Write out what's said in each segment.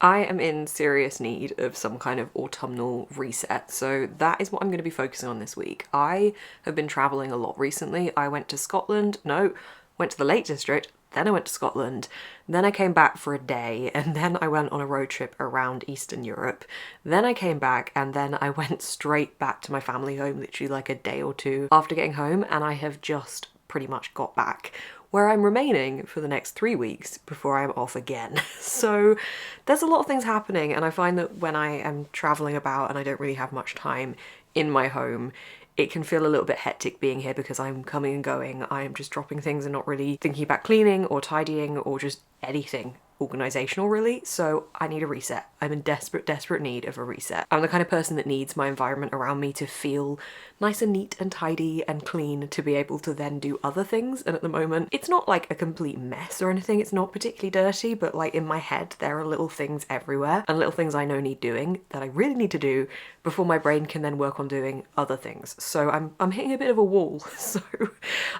I am in serious need of some kind of autumnal reset, so that is what I'm going to be focusing on this week. I have been travelling a lot recently. I went to went to the Lake District, then I went to Scotland, then I came back for a day, and then I went on a road trip around Eastern Europe. Then I came back, and then I went straight back to my family home literally like a day or two after getting home, and I have just pretty much got back, where I'm remaining for the next 3 weeks before I'm off again. So there's a lot of things happening, and I find that when I am traveling about and I don't really have much time in my home, it can feel a little bit hectic being here because I'm coming and going. I'm just dropping things and not really thinking about cleaning or tidying or just anything organisational really, so I need a reset. I'm in desperate need of a reset. I'm the kind of person that needs my environment around me to feel nice and neat and tidy and clean to be able to then do other things, and at the moment it's not like a complete mess or anything, it's not particularly dirty, but like in my head there are little things everywhere and little things I know need doing that I really need to do before my brain can then work on doing other things. So I'm hitting a bit of a wall. So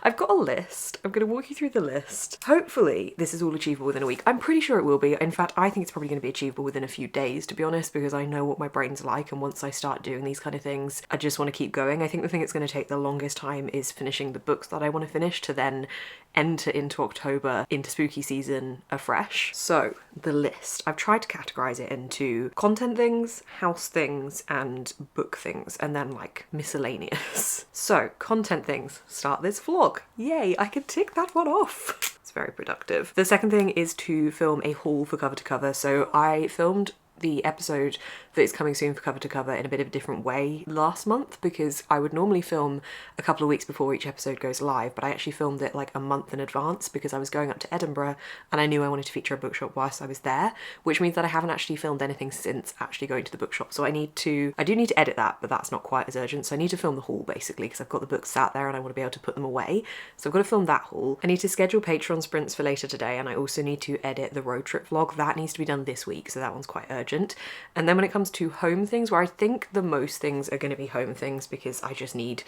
I've got a list. I'm going to walk you through the list. Hopefully this is all achievable within a week. I'm pretty sure it will be. In fact, I think it's probably going to be achievable within a few days, to be honest, because I know what my brain's like, and once I start doing these kind of things, I just want to keep going. I think the thing that's going to take the longest time is finishing the books that I want to finish to then enter into October, into spooky season afresh. So the list, I've tried to categorize it into content things, house things, and book things, and then like miscellaneous. So content things, start this vlog. Yay, I can tick that one off. It's very productive. The second thing is to film a haul for Cover to Cover. So I filmed the episode that is coming soon for Cover to Cover in a bit of a different way last month, because I would normally film a couple of weeks before each episode goes live, but I actually filmed it like a month in advance because I was going up to Edinburgh and I knew I wanted to feature a bookshop whilst I was there, which means that I haven't actually filmed anything since actually going to the bookshop. So I do need to edit that, but that's not quite as urgent. So I need to film the haul basically because I've got the books sat there and I want to be able to put them away. So I've got to film that haul. I need to schedule Patreon sprints for later today, and I also need to edit the road trip vlog. That needs to be done this week, so that one's quite urgent. And then when it comes to home things, where I think the most things are going to be home things because I just need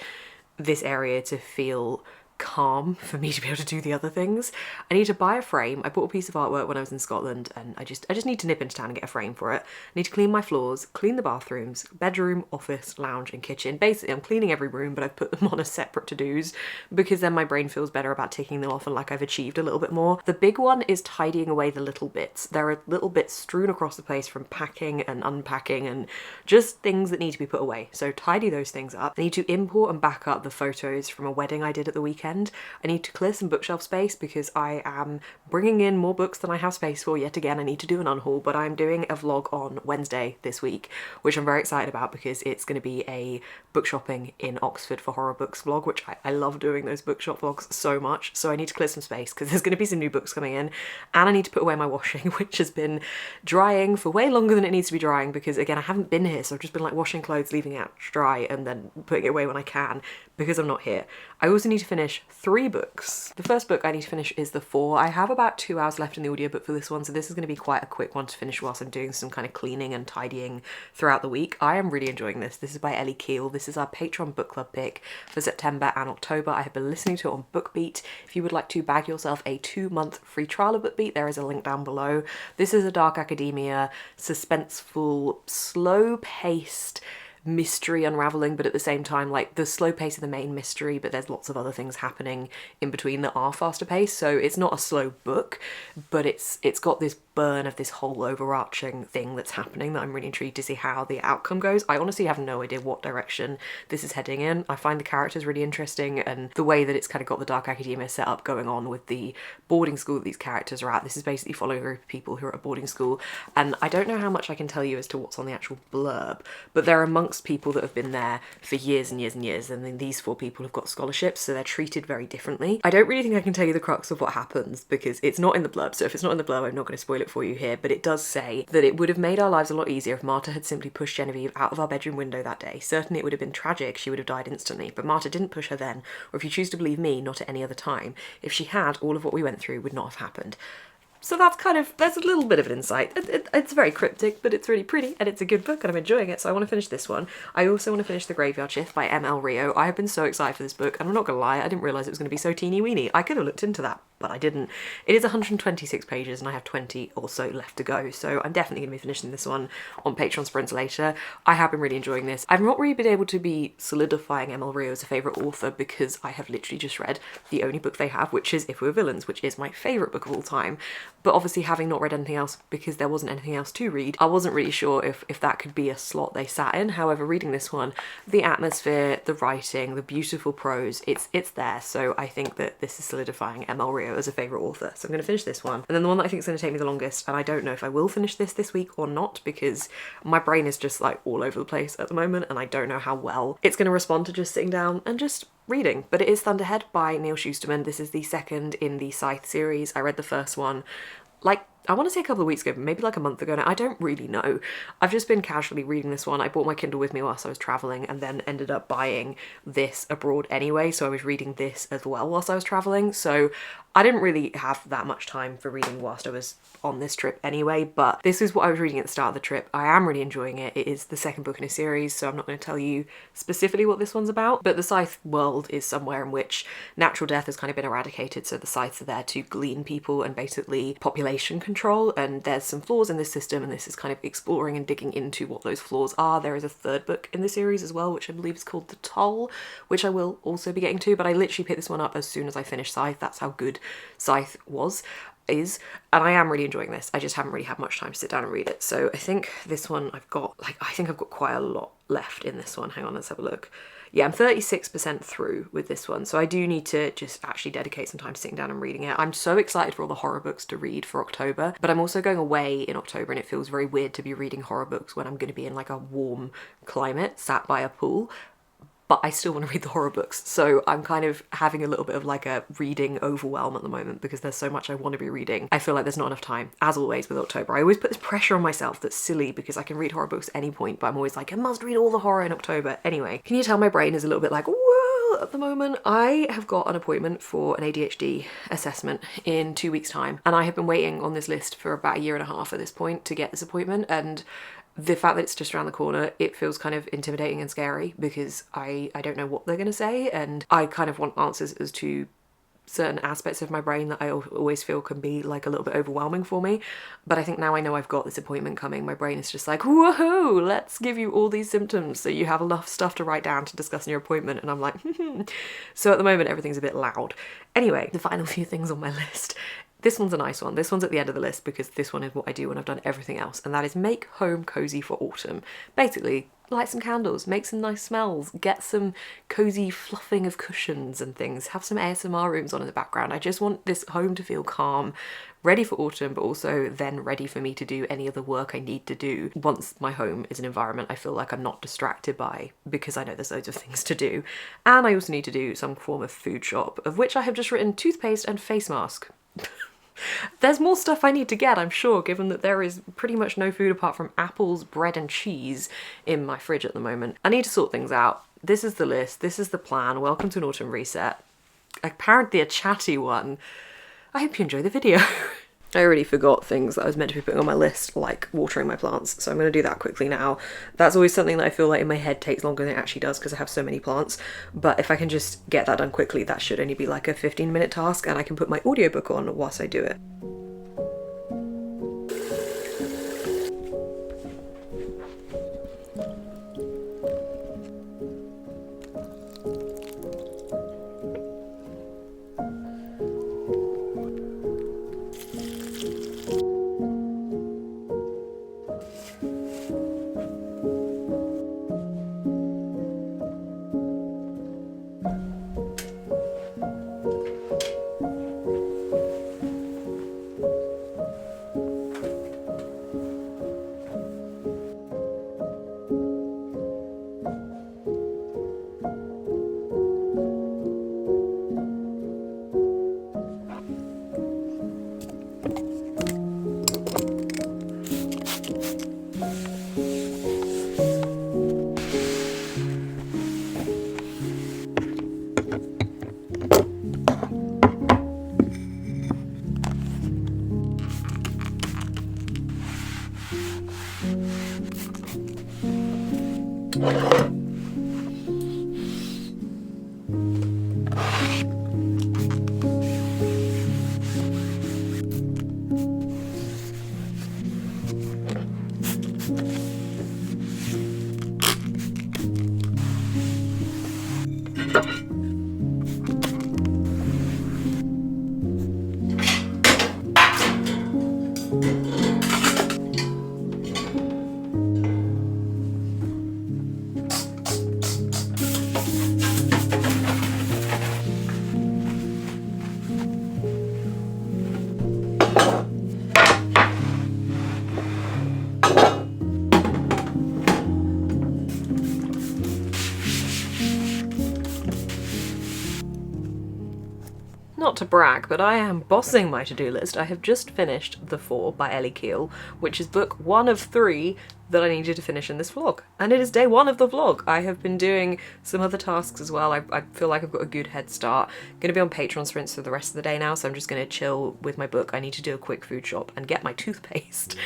this area to feel calm for me to be able to do the other things. I need to buy a frame. I bought a piece of artwork when I was in Scotland and I just need to nip into town and get a frame for it. I need to clean my floors, clean the bathrooms, bedroom, office, lounge and kitchen. Basically I'm cleaning every room, but I've put them on as separate to-dos because then my brain feels better about ticking them off and like I've achieved a little bit more. The big one is tidying away the little bits. There are little bits strewn across the place from packing and unpacking and just things that need to be put away. So tidy those things up. I need to import and back up the photos from a wedding I did at the weekend. I need to clear some bookshelf space because I am bringing in more books than I have space for yet again. I need to do an unhaul, but I'm doing a vlog on Wednesday this week, which I'm very excited about because it's going to be a book shopping in Oxford for horror books vlog, which I love doing those bookshop vlogs so much. So I need to clear some space because there's going to be some new books coming in, and I need to put away my washing, which has been drying for way longer than it needs to be drying because again, I haven't been here. So I've just been like washing clothes, leaving it out to dry and then putting it away when I can because I'm not here. I also need to finish 3 books. The first book I need to finish is The Four. I have about 2 hours left in the audiobook for this one, so this is going to be quite a quick one to finish whilst I'm doing some kind of cleaning and tidying throughout the week. I am really enjoying this. This is by Ellie Keel. This is our Patreon book club pick for September and October. I have been listening to it on BookBeat. If you would like to bag yourself a 2-month free trial of BookBeat, there is a link down below. This is a dark academia, suspenseful, slow-paced mystery unraveling, but at the same time like the slow pace of the main mystery, but there's lots of other things happening in between that are faster paced. So it's not a slow book, but it's got this burn of this whole overarching thing that's happening that I'm really intrigued to see how the outcome goes. I honestly have no idea what direction this is heading in. I find the characters really interesting and the way that it's kind of got the dark academia set up going on with the boarding school that these characters are at. This is basically following a group of people who are at a boarding school, and I don't know how much I can tell you as to what's on the actual blurb, but they're amongst people that have been there for years and years and years, and then these 4 people have got scholarships, so they're treated very differently. I don't really think I can tell you the crux of what happens because it's not in the blurb, so if it's not in the blurb I'm not going to spoil it for you here, but it does say that it would have made our lives a lot easier if Marta had simply pushed Genevieve out of our bedroom window that day. Certainly it would have been tragic, she would have died instantly, but Marta didn't push her then, or if you choose to believe me, not at any other time. If she had, all of what we went through would not have happened. So that's a little bit of an insight. It's very cryptic, but it's really pretty and it's a good book and I'm enjoying it, so I want to finish this one. I also want to finish The Graveyard Shift by M.L. Rio. I have been so excited for this book and I'm not gonna lie, I didn't realise it was going to be so teeny weeny. I could have looked into that but I didn't. It is 126 pages and I have 20 or so left to go, so I'm definitely going to be finishing this one on Patreon Sprints later. I have been really enjoying this. I've not really been able to be solidifying ML Rio as a favourite author because I have literally just read the only book they have, which is If We Were Villains, which is my favourite book of all time. But obviously, having not read anything else because there wasn't anything else to read, I wasn't really sure if that could be a slot they sat in. However, reading this one, the atmosphere, the writing, the beautiful prose, it's there. So I think that this is solidifying ML Rio as a favourite author. So I'm going to finish this one. And then the one that I think is going to take me the longest, and I don't know if I will finish this week or not, because my brain is just like all over the place at the moment and I don't know how well it's going to respond to just sitting down and just reading. But it is Thunderhead by Neil Shusterman. This is the second in the Scythe series. I read the first one like, I want to say a couple of weeks ago, but maybe like a month ago now. I don't really know. I've just been casually reading this one. I bought my Kindle with me whilst I was travelling and then ended up buying this abroad anyway. So I was reading this as well whilst I was travelling. So I didn't really have that much time for reading whilst I was on this trip anyway, but this is what I was reading at the start of the trip. I am really enjoying it. It is the second book in a series, so I'm not going to tell you specifically what this one's about, but the Scythe world is somewhere in which natural death has kind of been eradicated, so the Scythes are there to glean people and basically population control, and there's some flaws in this system, and this is kind of exploring and digging into what those flaws are. There is a third book in the series as well, which I believe is called The Toll, which I will also be getting to, but I literally picked this one up as soon as I finished Scythe. That's how good Scythe is, and I am really enjoying this. I just haven't really had much time to sit down and read it. So I think this one I think I've got quite a lot left in this one. Hang on, let's have a look. Yeah, I'm 36% through with this one, so I do need to just actually dedicate some time to sitting down and reading it. I'm so excited for all the horror books to read for October, but I'm also going away in October and it feels very weird to be reading horror books when I'm going to be in like a warm climate, sat by a pool. But I still want to read the horror books, so I'm kind of having a little bit of like a reading overwhelm at the moment because there's so much I want to be reading. I feel like there's not enough time, as always with October. I always put this pressure on myself that's silly because I can read horror books at any point, but I'm always like, I must read all the horror in October. Anyway, can you tell my brain is a little bit like, whoa, at the moment? I have got an appointment for an ADHD assessment in 2 weeks' time, and I have been waiting on this list for about a year and a half at this point to get this appointment, and the fact that it's just around the corner, it feels kind of intimidating and scary because I don't know what they're going to say, and I kind of want answers as to certain aspects of my brain that I always feel can be like a little bit overwhelming for me. But I think now I know I've got this appointment coming, my brain is just like, woohoo, let's give you all these symptoms so you have enough stuff to write down to discuss in your appointment. And I'm like, So at the moment, everything's a bit loud. Anyway, the final few things on my list. This one's a nice one. This one's at the end of the list because this one is what I do when I've done everything else, and that is make home cozy for autumn. Basically, light some candles, make some nice smells, get some cozy fluffing of cushions and things, have some ASMR rooms on in the background. I just want this home to feel calm, ready for autumn, but also then ready for me to do any other work I need to do once my home is an environment I feel like I'm not distracted by because I know there's loads of things to do. And I also need to do some form of food shop, of which I have just written toothpaste and face mask. There's more stuff I need to get, I'm sure, given that there is pretty much no food apart from apples, bread and cheese in my fridge at the moment. I need to sort things out. This is the list, this is the plan. Welcome to an autumn reset. Apparently a chatty one. I hope you enjoy the video. I already forgot things that I was meant to be putting on my list, like watering my plants, so I'm going to do that quickly now. That's always something that I feel like in my head takes longer than it actually does because I have so many plants, but if I can just get that done quickly, that should only be like a 15-minute task, and I can put my audiobook on whilst I do it. not to brag, but I am bossing my to-do list. I have just finished The Four by Ellie Keel, which is book 1 of 3 that I needed to finish in this vlog. And it is day 1 of the vlog. I have been doing some other tasks as well. I feel like I've got a good head start. I'm gonna be on Patreon sprints for the rest of the day now, so I'm just gonna chill with my book. I need to do a quick food shop and get my toothpaste.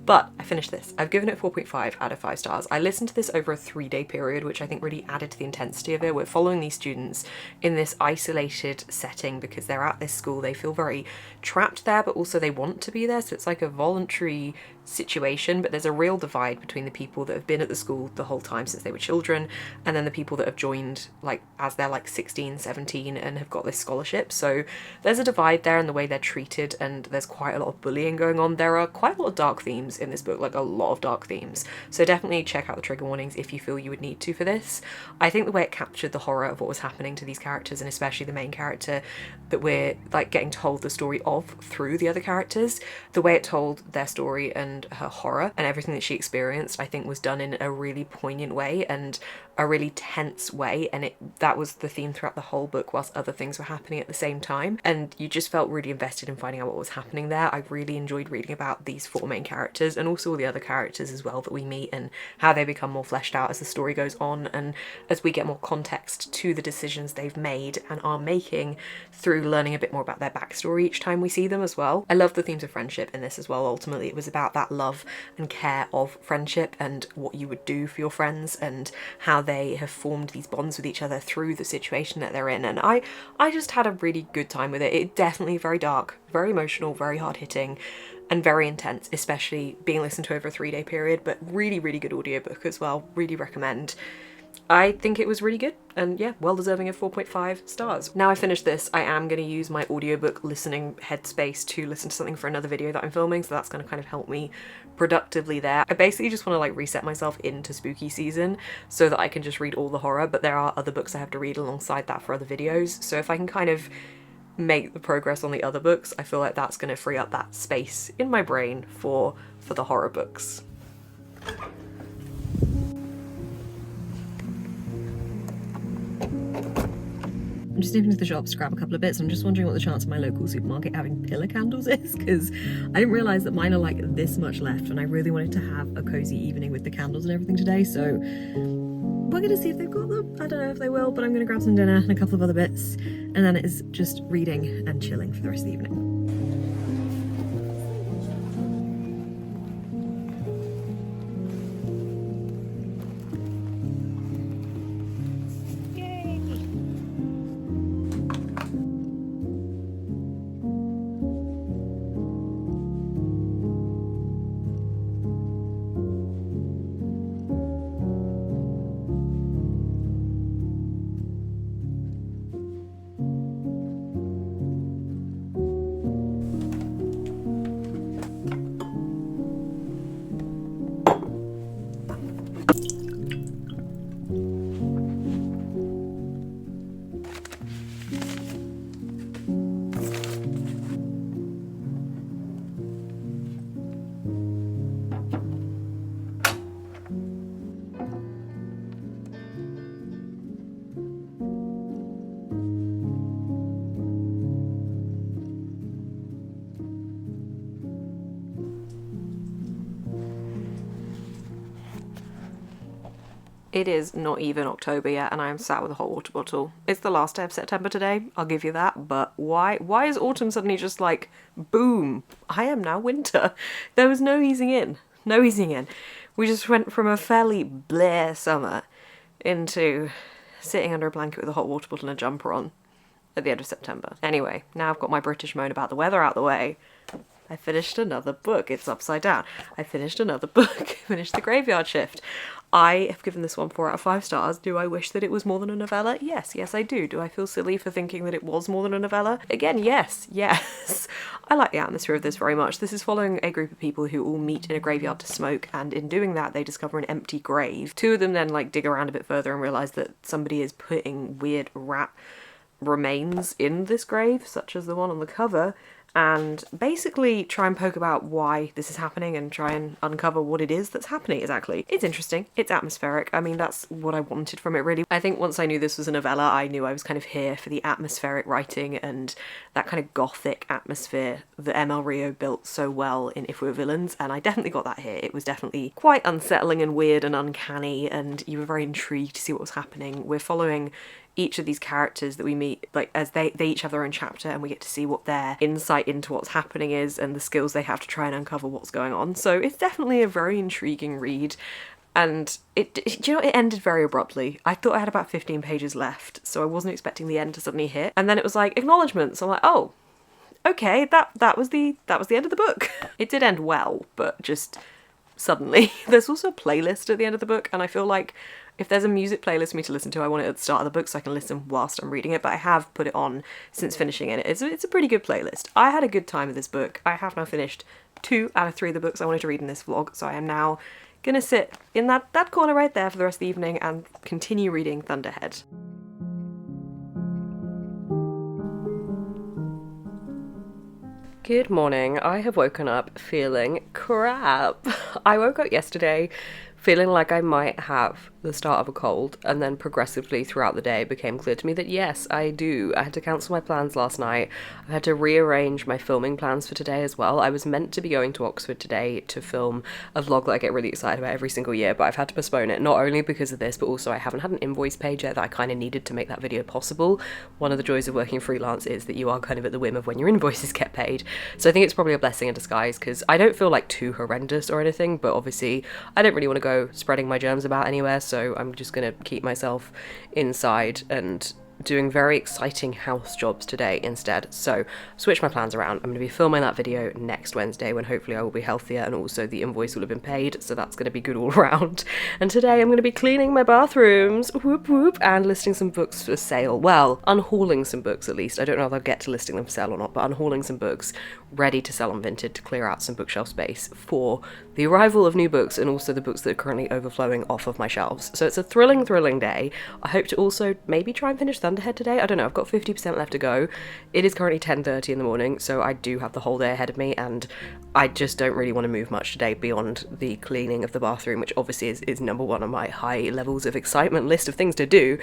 But I finished this. I've given it 4.5 out of 5 stars. I listened to this over a 3-day period, which I think really added to the intensity of it. We're following these students in this isolated setting because they're at this school. They feel very trapped there, but also they want to be there. So it's like a voluntary situation, but there's a real divide between the people that have been at the school the whole time since they were children and then the people that have joined like as they're like 16, 17 and have got this scholarship. So there's a divide there in the way they're treated, and there's quite a lot of bullying going on. There are quite a lot of dark themes in this book, like a lot of dark themes. So definitely check out the trigger warnings if you feel you would need to for this. I think the way it captured the horror of what was happening to these characters, and especially the main character that we're like getting told the story of through the other characters, the way it told their story and her horror and everything that she experienced, I think was done in a really poignant way and a really tense way, and that was the theme throughout the whole book whilst other things were happening at the same time, and you just felt really invested in finding out what was happening there. I really enjoyed reading about these 4 main characters and also all the other characters as well that we meet and how they become more fleshed out as the story goes on and as we get more context to the decisions they've made and are making through learning a bit more about their backstory each time we see them as well. I love the themes of friendship in this as well. Ultimately it was about that love and care of friendship and what you would do for your friends and how they have formed these bonds with each other through the situation that they're in, and I just had a really good time with it. It definitely very dark, very emotional, very hard-hitting and very intense, especially being listened to over a 3-day period, but really good audiobook as well. Really recommend. I think it was really good and yeah, well deserving of 4.5 stars. Now I finished this, I am going to use my audiobook listening headspace to listen to something for another video that I'm filming, so that's going to kind of help me productively there. I basically just want to like reset myself into spooky season so that I can just read all the horror, but there are other books I have to read alongside that for other videos, so if I can kind of make the progress on the other books, I feel like that's going to free up that space in my brain for the horror books. I'm just nipping to the shops to grab a couple of bits. I'm just wondering what the chance of my local supermarket having pillar candles is, because I didn't realise that mine are like this much left and I really wanted to have a cozy evening with the candles and everything today, so we're gonna see if they've got them. I don't know if they will, but I'm gonna grab some dinner and a couple of other bits, and then it is just reading and chilling for the rest of the evening. It is not even October yet and I am sat with a hot water bottle. It's the last day of September today, I'll give you that, but why is autumn suddenly just like, boom, I am now winter? There was no easing in, no easing in. We just went from a fairly bleh summer into sitting under a blanket with a hot water bottle and a jumper on at the end of September. Anyway, now I've got my British moan about the weather out the way. I finished another book. It's upside down. I finished another book. Finished The Graveyard Shift. I have given this one 4 out of 5 stars. Do I wish that it was more than a novella? Yes, I do. Do I feel silly for thinking that it was more than a novella? Again, yes. I like the atmosphere of this very much. This is following a group of people who all meet in a graveyard to smoke, and in doing that they discover an empty grave. 2 of them then like dig around a bit further and realise that somebody is putting weird rat remains in this grave, such as the one on the cover, and basically try and poke about why this is happening and try and uncover what it is that's happening exactly. It's interesting, it's atmospheric. I mean, that's what I wanted from it really. I think once I knew this was a novella, I knew I was kind of here for the atmospheric writing and that kind of gothic atmosphere that ML Rio built so well in If We Were Villains, and I definitely got that here. It was definitely quite unsettling and weird and uncanny, and you were very intrigued to see what was happening. We're following each of these characters that we meet, like, as they each have their own chapter, and we get to see what their insight into what's happening is and the skills they have to try and uncover what's going on. So it's definitely a very intriguing read. And it you know, it ended very abruptly. I thought I had about 15 pages left, so I wasn't expecting the end to suddenly hit. And then it was like, acknowledgements. I'm like, oh, okay, that was the end of the book. It did end well, but just suddenly. There's also a playlist at the end of the book, and I feel like if there's a music playlist for me to listen to, I want it at the start of the book so I can listen whilst I'm reading it, but I have put it on since finishing it. It's a pretty good playlist. I had a good time with this book. I have now finished 2 out of 3 of the books I wanted to read in this vlog, so I am now gonna sit in that corner right there for the rest of the evening and continue reading Thunderhead. Good morning. I have woken up feeling crap. I woke up yesterday feeling like I might have the start of a cold, and then progressively throughout the day it became clear to me that yes, I do. I had to cancel my plans last night. I had to rearrange my filming plans for today as well. I was meant to be going to Oxford today to film a vlog that I get really excited about every single year, but I've had to postpone it, not only because of this, but also I haven't had an invoice page yet that I kind of needed to make that video possible. One of the joys of working freelance is that you are kind of at the whim of when your invoices get paid. So I think it's probably a blessing in disguise, because I don't feel like too horrendous or anything, but obviously I don't really want to go spreading my germs about anywhere, so I'm just gonna keep myself inside and doing very exciting house jobs today instead. So switch my plans around. I'm going to be filming that video next Wednesday when hopefully I will be healthier and also the invoice will have been paid, so that's going to be good all around. And today I'm going to be cleaning my bathrooms, whoop whoop, and listing some books for sale. Well, unhauling some books at least. I don't know if I'll get to listing them for sale or not, but unhauling some books ready to sell on Vinted to clear out some bookshelf space for the arrival of new books and also the books that are currently overflowing off of my shelves. So it's a thrilling day. I hope to also maybe try and finish Thunderhead today. I don't know, I've got 50% left to go. It is currently 10:30 in the morning, so I do have the whole day ahead of me, and I just don't really want to move much today beyond the cleaning of the bathroom, which obviously is number one on my high levels of excitement list of things to do,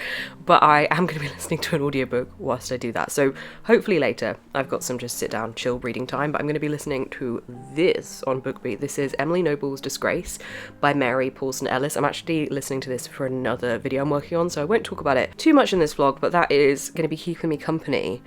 but I am going to be listening to an audiobook whilst I do that. So hopefully later I've got some just sit down chill reading time, but I'm going to be listening to this on BookBeat. This is Emily Noble's Disgrace by Mary Paulson Ellis. I'm actually listening to this for another video I'm working on, so I won't talk about it too much in this vlog, but that is going to be keeping me company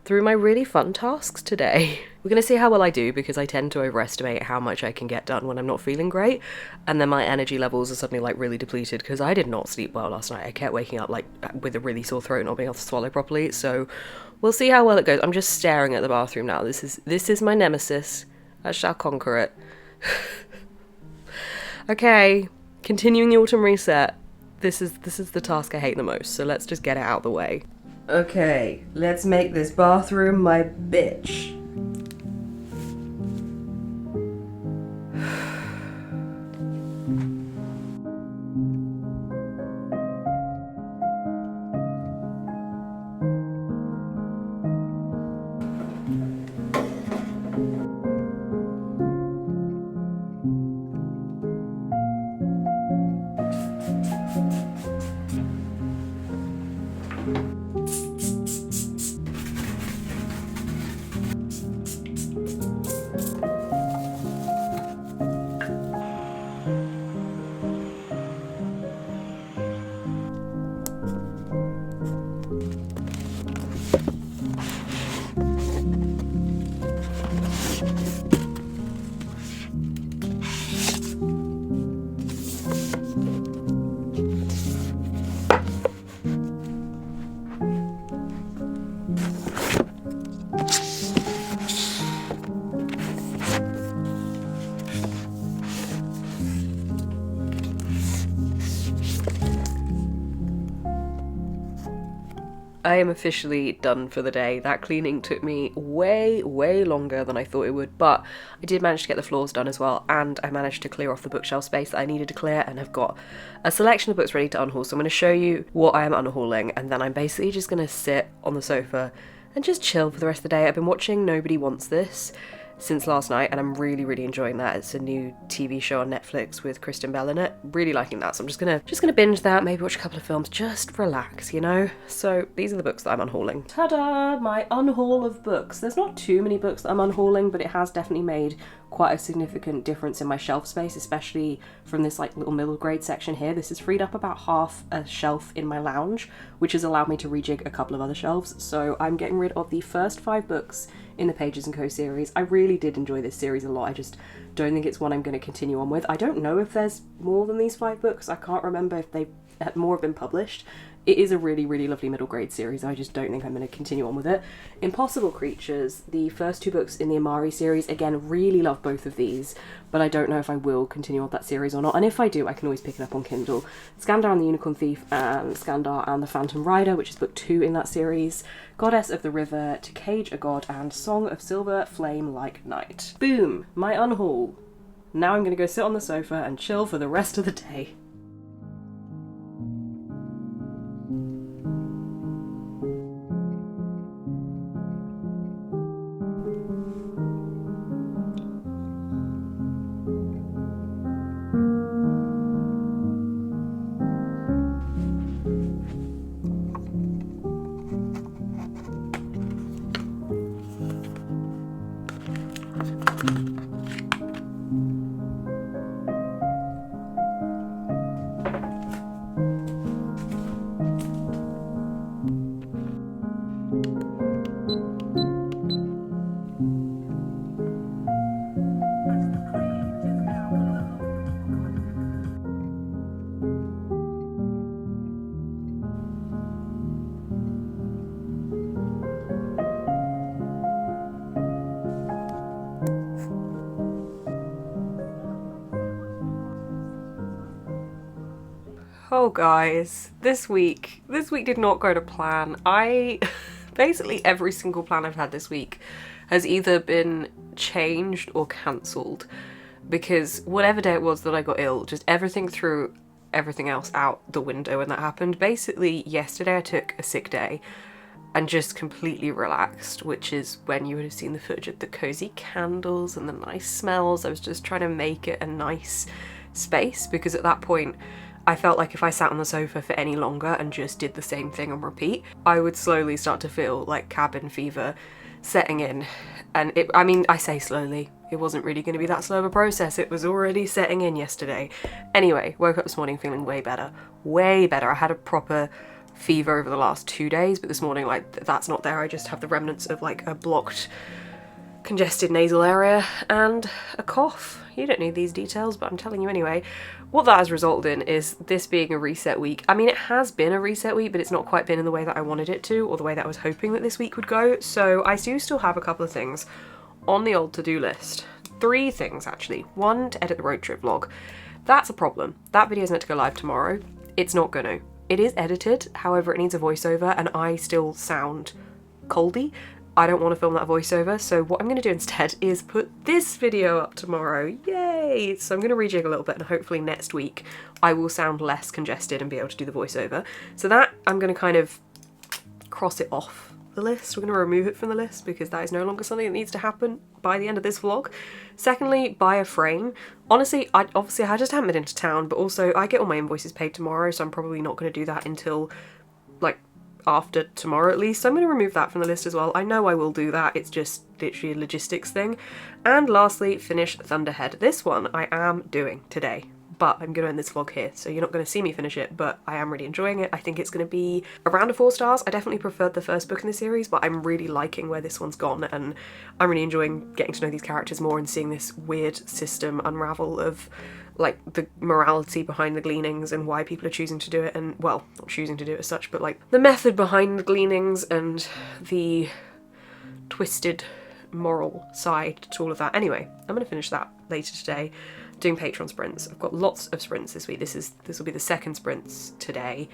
through my really fun tasks today. We're going to see how well I do, because I tend to overestimate how much I can get done when I'm not feeling great, and then my energy levels are suddenly like really depleted because I did not sleep well last night. I kept waking up like with a really sore throat and not being able to swallow properly, so we'll see how well it goes. I'm just staring at the bathroom now. This is my nemesis. I shall conquer it. Okay, continuing the autumn reset. This is the task I hate the most, so let's just get it out of the way. Okay, let's make this bathroom my bitch. I am officially done for the day. That cleaning took me way longer than I thought it would, but I did manage to get the floors done as well, and I managed to clear off the bookshelf space that I needed to clear, and I've got a selection of books ready to unhaul. So I'm going to show you what I am unhauling, and then I'm basically just going to sit on the sofa and just chill for the rest of the day. I've been watching Nobody Wants This since last night, and I'm really enjoying that. It's a new TV show on Netflix with Kristen Bell in it. Really liking that, so I'm just gonna binge that, maybe watch a couple of films, just relax, you know? So these are the books that I'm unhauling. Ta-da! My unhaul of books. There's not too many books that I'm unhauling, but it has definitely made quite a significant difference in my shelf space, especially from this like little middle grade section here. This has freed up about half a shelf in my lounge, which has allowed me to rejig a couple of other shelves. So I'm getting rid of the first 5 books in the Pages & Co series. I really did enjoy this series a lot. I just don't think it's one I'm going to continue on with. I don't know if there's more than these 5 books. I can't remember if they more have been published. It is a really lovely middle grade series. I just don't think I'm going to continue on with it. Impossible Creatures, the first 2 books in the Amari series, again, really love both of these, but I don't know if I will continue on that series or not, and if I do, I can always pick it up on Kindle. Skandar and the Unicorn Thief, and Skandar and the Phantom Rider, which is book 2 in that series, Goddess of the River, To Cage a God, and Song of Silver Flame Like Night. Boom! My unhaul. Now I'm going to go sit on the sofa and chill for the rest of the day. Oh guys, this week did not go to plan. Basically every single plan I've had this week has either been changed or cancelled, because whatever day it was that I got ill, just everything threw everything else out the window when that happened. Basically yesterday I took a sick day and just completely relaxed, which is when you would have seen the footage of the cozy candles and the nice smells. I was just trying to make it a nice space, because at that point I felt like if I sat on the sofa for any longer and just did the same thing on repeat, I would slowly start to feel like cabin fever setting in. And I say slowly, it wasn't really going to be that slow of a process. It was already setting in yesterday. Anyway, woke up this morning feeling way better. Way better. I had a proper fever over the last 2 days, but this morning, like, that's not there. I just have the remnants of like a blocked, congested nasal area and a cough. You don't need these details, but I'm telling you anyway. What that has resulted in is this being a reset week. I mean, it has been a reset week, but it's not quite been in the way that I wanted it to, or the way that I was hoping that this week would go. So I do still have a couple of things on the old to-do list. 3 things, actually. 1, to edit the road trip vlog. That's a problem. That video is meant to go live tomorrow. It's not gonna. It is edited, however, it needs a voiceover, and I still sound coldy. I don't want to film that voiceover, so what I'm going to do instead is put this video up tomorrow. Yay! So I'm going to rejig a little bit, and hopefully next week I will sound less congested and be able to do the voiceover. So that, I'm going to kind of cross it off the list. We're going to remove it from the list because that is no longer something that needs to happen by the end of this vlog. Secondly, buy a frame. Honestly, I just haven't been into town, but also I get all my invoices paid tomorrow, so I'm probably not going to do that until like after tomorrow at least. So I'm going to remove that from the list as well. I know I will do that, it's just literally a logistics thing. And lastly, finish Thunderhead. This one I am doing today, but I'm going to end this vlog here, so you're not going to see me finish it, but I am really enjoying it. I think it's going to be around a 4 stars. I definitely preferred the first book in the series, but I'm really liking where this one's gone, and I'm really enjoying getting to know these characters more and seeing this weird system unravel of like the morality behind the gleanings and why people are choosing to do it, and well, not choosing to do it as such, but like the method behind the gleanings and the twisted moral side to all of that. Anyway, I'm gonna finish that later today. doing Patreon sprints. I've got lots of sprints this week. This will be the second sprints today,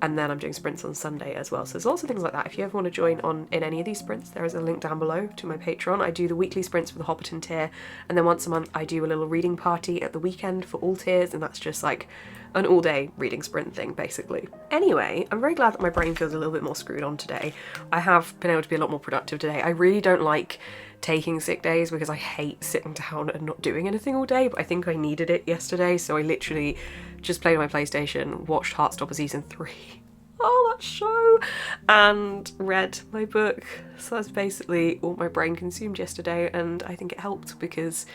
and then I'm doing sprints on Sunday as well. So there's lots of things like that. If you ever want to join in any of these sprints, there is a link down below to my Patreon. I do the weekly sprints for the Hobbiton tier, and then once a month I do a little reading party at the weekend for all tiers, and that's just like an all-day reading sprint thing, basically. Anyway, I'm very glad that my brain feels a little bit more screwed on today. I have been able to be a lot more productive today. I really don't like taking sick days because I hate sitting down and not doing anything all day, but I think I needed it yesterday, so I literally just played on my PlayStation, watched Heartstopper Season 3, oh that show, and read my book. So that's basically all my brain consumed yesterday, and I think it helped because,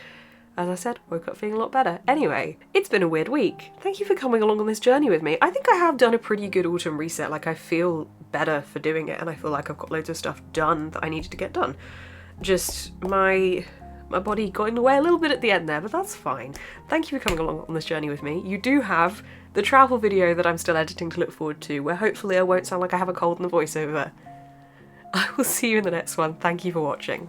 as I said, woke up feeling a lot better. Anyway, it's been a weird week. Thank you for coming along on this journey with me. I think I have done a pretty good autumn reset. Like, I feel better for doing it, and I feel like I've got loads of stuff done that I needed to get done. Just my body got in the way a little bit at the end there, but that's fine. Thank you for coming along on this journey with me. You do have the travel video that I'm still editing to look forward to, where hopefully I won't sound like I have a cold in the voiceover. I will see you in the next one. Thank you for watching.